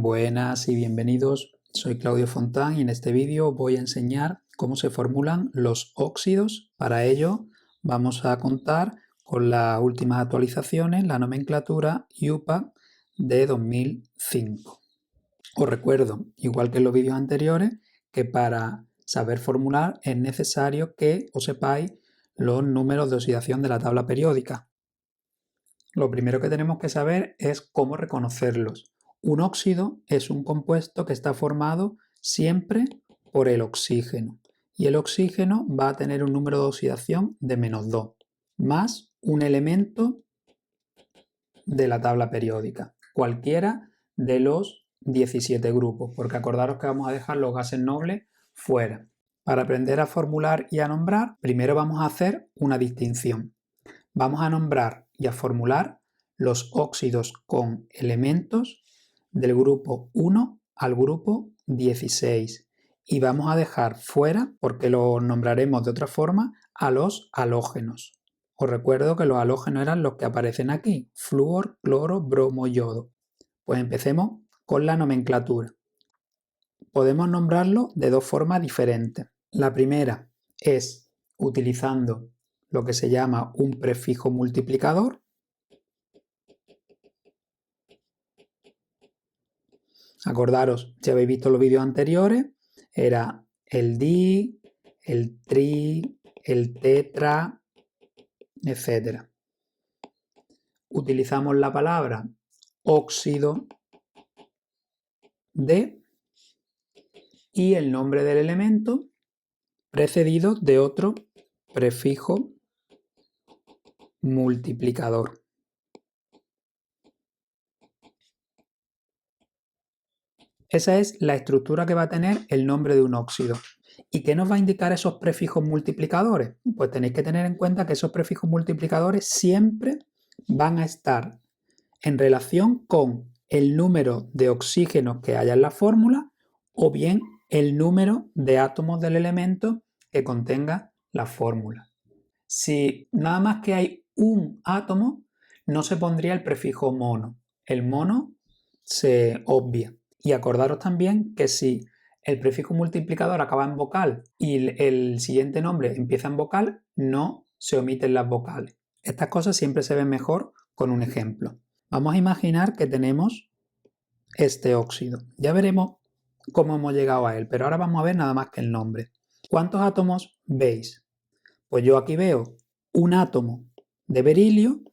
Buenas y bienvenidos, soy Claudio Fontán y en este vídeo voy a enseñar cómo se formulan los óxidos. Para ello vamos a contar con las últimas actualizaciones, la nomenclatura IUPAC de 2005. Os recuerdo, igual que en los vídeos anteriores, que para saber formular es necesario que os sepáis los números de oxidación de la tabla periódica. Lo primero que tenemos que saber es cómo reconocerlos. Un óxido es un compuesto que está formado siempre por el oxígeno y el oxígeno va a tener un número de oxidación de -2 más un elemento de la tabla periódica, cualquiera de los 17 grupos, porque acordaros que vamos a dejar los gases nobles fuera. Para aprender a formular y a nombrar, primero vamos a hacer una distinción. Vamos a nombrar y a formular los óxidos con elementos del grupo 1 al grupo 16 y vamos a dejar fuera, porque los nombraremos de otra forma, a los halógenos. Os recuerdo que los halógenos eran los que aparecen aquí: flúor, cloro, bromo, yodo. Pues empecemos con la nomenclatura. Podemos nombrarlo de dos formas diferentes. La primera es utilizando lo que se llama un prefijo multiplicador. Acordaros, si habéis visto los vídeos anteriores, era el di, el tri, el tetra, etc. Utilizamos la palabra óxido de y el nombre del elemento precedido de otro prefijo multiplicador. Esa es la estructura que va a tener el nombre de un óxido. ¿Y qué nos va a indicar esos prefijos multiplicadores? Pues tenéis que tener en cuenta que esos prefijos multiplicadores siempre van a estar en relación con el número de oxígenos que haya en la fórmula o bien el número de átomos del elemento que contenga la fórmula. Si nada más que hay un átomo, no se pondría el prefijo mono. El mono se obvia. Y acordaros también que si el prefijo multiplicador acaba en vocal y el siguiente nombre empieza en vocal, no se omiten las vocales. Estas cosas siempre se ven mejor con un ejemplo. Vamos a imaginar que tenemos este óxido. Ya veremos cómo hemos llegado a él, pero ahora vamos a ver nada más que el nombre. ¿Cuántos átomos veis? Pues yo aquí veo un átomo de berilio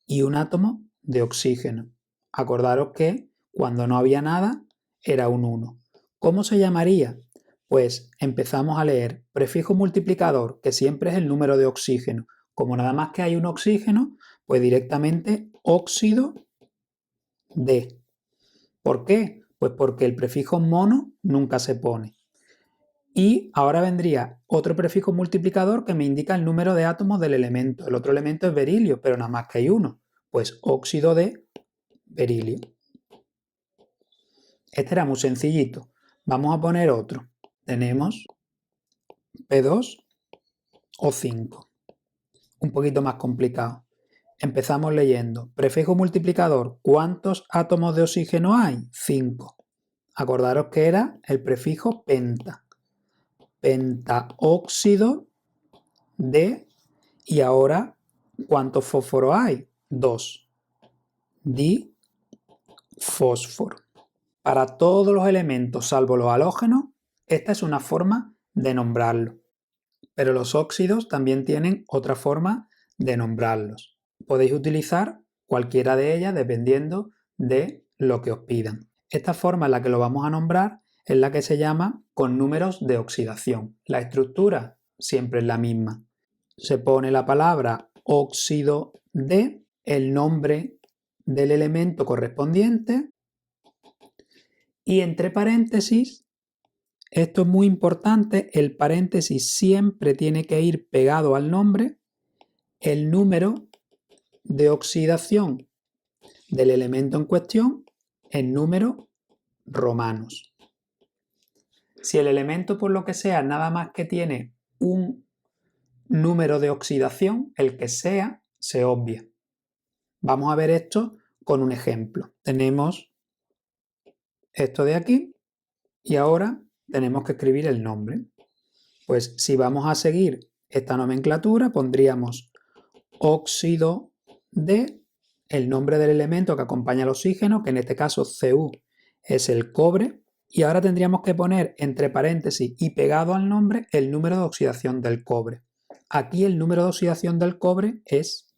y un átomo de oxígeno. Acordaros que cuando no había nada era un 1. ¿Cómo se llamaría? Pues empezamos a leer prefijo multiplicador, que siempre es el número de oxígeno. Como nada más que hay un oxígeno, pues directamente óxido de. ¿Por qué? Pues porque el prefijo mono nunca se pone. Y ahora vendría otro prefijo multiplicador que me indica el número de átomos del elemento. El otro elemento es berilio, pero nada más que hay uno. Pues óxido de berilio. Este era muy sencillito. Vamos a poner otro. Tenemos P2O5. Un poquito más complicado. Empezamos leyendo. Prefijo multiplicador. ¿Cuántos átomos de oxígeno hay? 5. Acordaros que era el prefijo penta. Pentaóxido de. Y ahora, ¿cuántos fósforos hay? 2. Difósforo. Para todos los elementos, salvo los halógenos, esta es una forma de nombrarlo. Pero los óxidos también tienen otra forma de nombrarlos. Podéis utilizar cualquiera de ellas dependiendo de lo que os pidan. Esta forma en la que lo vamos a nombrar es la que se llama con números de oxidación. La estructura siempre es la misma. Se pone la palabra óxido de, el nombre del elemento correspondiente y entre paréntesis, esto es muy importante, el paréntesis siempre tiene que ir pegado al nombre, el número de oxidación del elemento en cuestión en números romanos. Si el elemento por lo que sea nada más que tiene un número de oxidación, el que sea, se obvia. Vamos a ver esto con un ejemplo. Tenemos esto de aquí y ahora tenemos que escribir el nombre. Pues si vamos a seguir esta nomenclatura, pondríamos óxido de el nombre del elemento que acompaña al oxígeno, que en este caso Cu es el cobre, y ahora tendríamos que poner entre paréntesis y pegado al nombre el número de oxidación del cobre. Aquí el número de oxidación del cobre es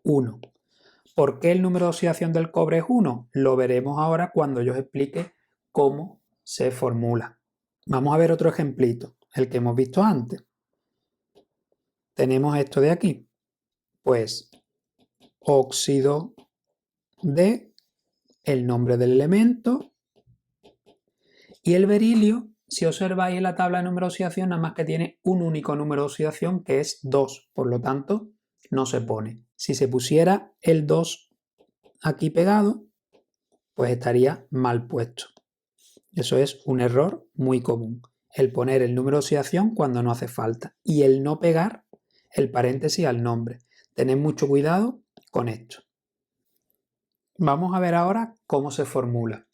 1. ¿Por qué el número de oxidación del cobre es 1? Lo veremos ahora cuando yo os explique cómo se formula. Vamos a ver otro ejemplito, el que hemos visto antes. Tenemos esto de aquí, pues óxido de el nombre del elemento y el berilio, si observáis en la tabla de número de oxidación, nada más que tiene un único número de oxidación que es 2, por lo tanto no se pone. Si se pusiera el 2 aquí pegado, pues estaría mal puesto. Eso es un error muy común, el poner el número de oxidación cuando no hace falta y el no pegar el paréntesis al nombre. Tened mucho cuidado con esto. Vamos a ver ahora cómo se formula.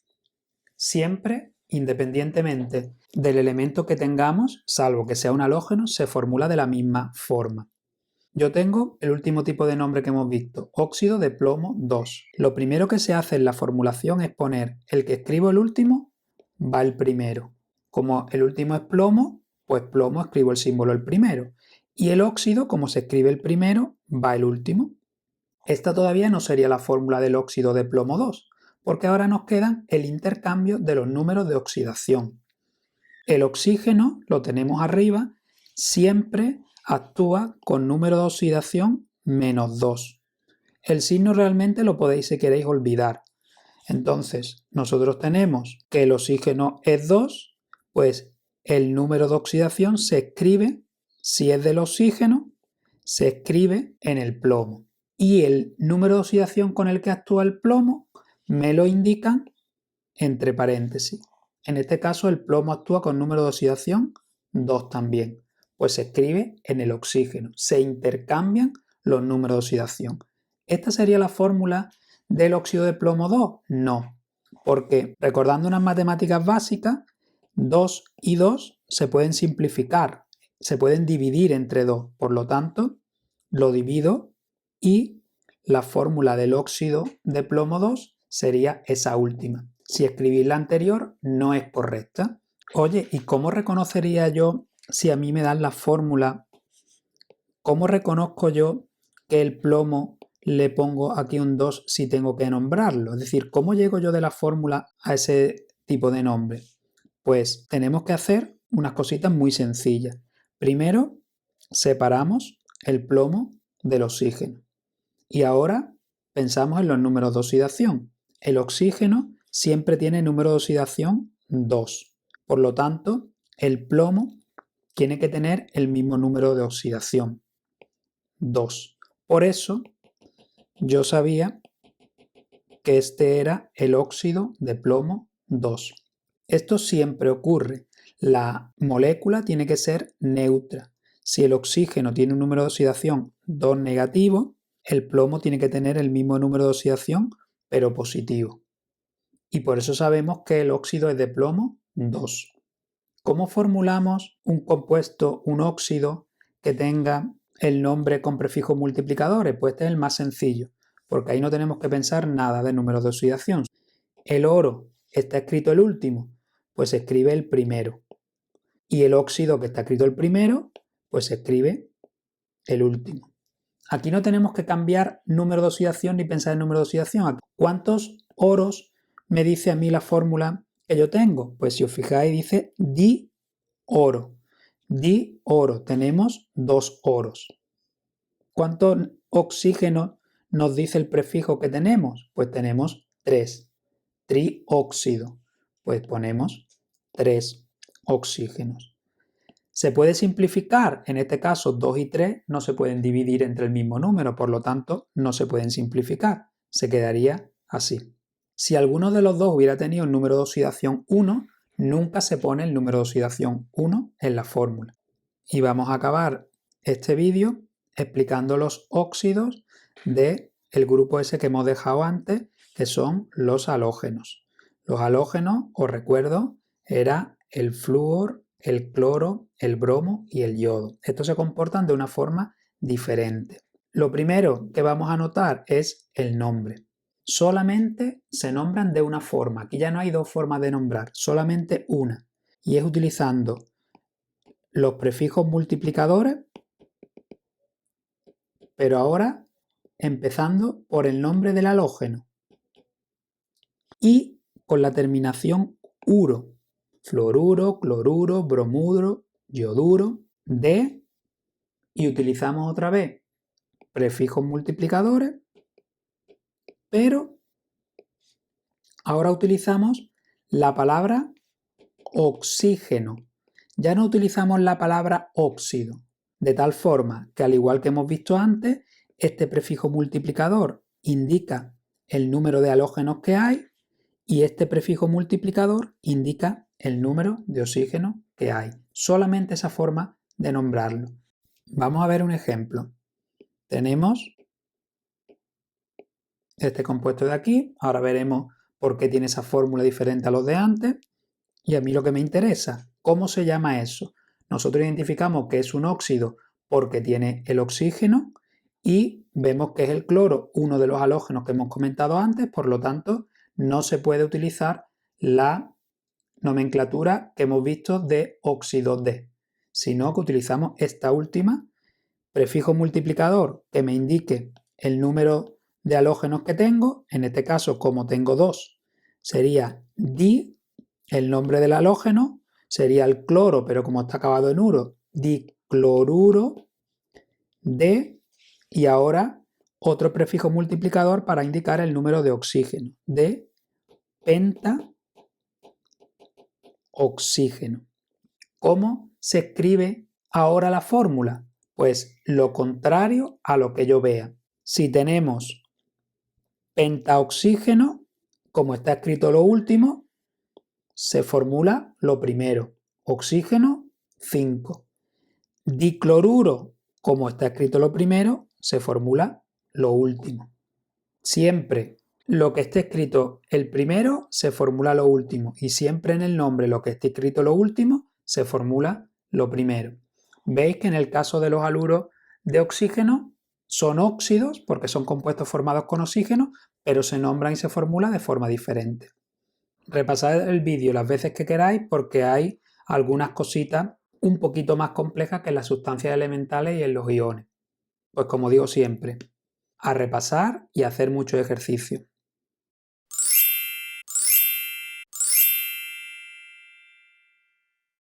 Siempre, independientemente del elemento que tengamos, salvo que sea un halógeno, se formula de la misma forma. Yo tengo el último tipo de nombre que hemos visto, óxido de plomo 2. Lo primero que se hace en la formulación es poner el que escribo el último, va el primero. Como el último es plomo, pues plomo escribo el símbolo el primero. Y el óxido, como se escribe el primero, va el último. Esta todavía no sería la fórmula del óxido de plomo 2, porque ahora nos queda el intercambio de los números de oxidación. El oxígeno, lo tenemos arriba, siempre actúa con número de oxidación menos 2. El signo realmente lo podéis, si queréis, olvidar. Entonces, nosotros tenemos que el oxígeno es 2, pues el número de oxidación se escribe, si es del oxígeno, se escribe en el plomo. Y el número de oxidación con el que actúa el plomo me lo indican entre paréntesis. En este caso el plomo actúa con número de oxidación 2 también, pues se escribe en el oxígeno, se intercambian los números de oxidación. ¿Esta sería la fórmula del óxido de plomo 2? No, porque recordando unas matemáticas básicas, 2 y 2 se pueden simplificar, se pueden dividir entre 2, por lo tanto lo divido y la fórmula del óxido de plomo 2 sería esa última. Si escribís la anterior, no es correcta. Oye, ¿y cómo reconocería yo si a mí me dan la fórmula? ¿Cómo reconozco yo que el plomo le pongo aquí un 2 si tengo que nombrarlo? Es decir, ¿cómo llego yo de la fórmula a ese tipo de nombre? Pues tenemos que hacer unas cositas muy sencillas. Primero, separamos el plomo del oxígeno. Y ahora pensamos en los números de oxidación. El oxígeno siempre tiene número de oxidación 2. Por lo tanto, el plomo tiene que tener el mismo número de oxidación, 2. Por eso, yo sabía que este era el óxido de plomo 2. Esto siempre ocurre. La molécula tiene que ser neutra. Si el oxígeno tiene un número de oxidación 2 negativo, el plomo tiene que tener el mismo número de oxidación, pero positivo. Y por eso sabemos que el óxido es de plomo 2. ¿Cómo formulamos un compuesto, un óxido, que tenga el nombre con prefijos multiplicadores? Pues este es el más sencillo, porque ahí no tenemos que pensar nada de números de oxidación. El oro está escrito el último, pues se escribe el primero. Y el óxido que está escrito el primero, pues se escribe el último. Aquí no tenemos que cambiar número de oxidación ni pensar en número de oxidación. ¿Cuántos oros me dice a mí la fórmula que yo tengo? Pues si os fijáis dice dioro. Dioro. Tenemos 2 oros. ¿Cuántos oxígenos nos dice el prefijo que tenemos? Pues tenemos 3. Trióxido. Pues ponemos 3 oxígenos. ¿Se puede simplificar? En este caso 2 y 3 no se pueden dividir entre el mismo número, por lo tanto no se pueden simplificar. Se quedaría así. Si alguno de los dos hubiera tenido el número de oxidación 1, nunca se pone el número de oxidación 1 en la fórmula. Y vamos a acabar este vídeo explicando los óxidos del grupo ese que hemos dejado antes, que son los halógenos. Los halógenos, os recuerdo, era el flúor, el cloro, el bromo y el yodo. Estos se comportan de una forma diferente. Lo primero que vamos a notar es el nombre. Solamente se nombran de una forma. Aquí ya no hay dos formas de nombrar, solamente una. Y es utilizando los prefijos multiplicadores, pero ahora empezando por el nombre del halógeno y con la terminación uro. Fluoruro, cloruro, bromuro, yoduro, de, y utilizamos otra vez prefijos multiplicadores, pero ahora utilizamos la palabra oxígeno. Ya no utilizamos la palabra óxido, de tal forma que, al igual que hemos visto antes, este prefijo multiplicador indica el número de halógenos que hay y este prefijo multiplicador indica el número de oxígenos que hay. Solamente esa forma de nombrarlo. Vamos a ver un ejemplo. Tenemos este compuesto de aquí. Ahora veremos por qué tiene esa fórmula diferente a los de antes. Y a mí lo que me interesa, ¿cómo se llama eso? Nosotros identificamos que es un óxido porque tiene el oxígeno y vemos que es el cloro, uno de los halógenos que hemos comentado antes, por lo tanto no se puede utilizar la nomenclatura que hemos visto de óxido de, sino que utilizamos esta última, prefijo multiplicador que me indique el número de halógenos que tengo. En este caso, como tengo dos, sería di, el nombre del halógeno, sería el cloro, pero como está acabado en uro, dicloruro de, y ahora otro prefijo multiplicador para indicar el número de oxígeno, de pentaoxígeno. ¿Cómo se escribe ahora la fórmula? Pues lo contrario a lo que yo vea. Si tenemos pentaoxígeno, como está escrito lo último, se formula lo primero. Oxígeno, 5. Dicloruro, como está escrito lo primero, se formula lo último. Siempre lo que esté escrito el primero se formula lo último y siempre en el nombre lo que esté escrito lo último se formula lo primero. Veis que en el caso de los haluros de oxígeno son óxidos porque son compuestos formados con oxígeno, pero se nombran y se formulan de forma diferente. Repasad el vídeo las veces que queráis porque hay algunas cositas un poquito más complejas que en las sustancias elementales y en los iones. Pues como digo siempre, a repasar y a hacer mucho ejercicio.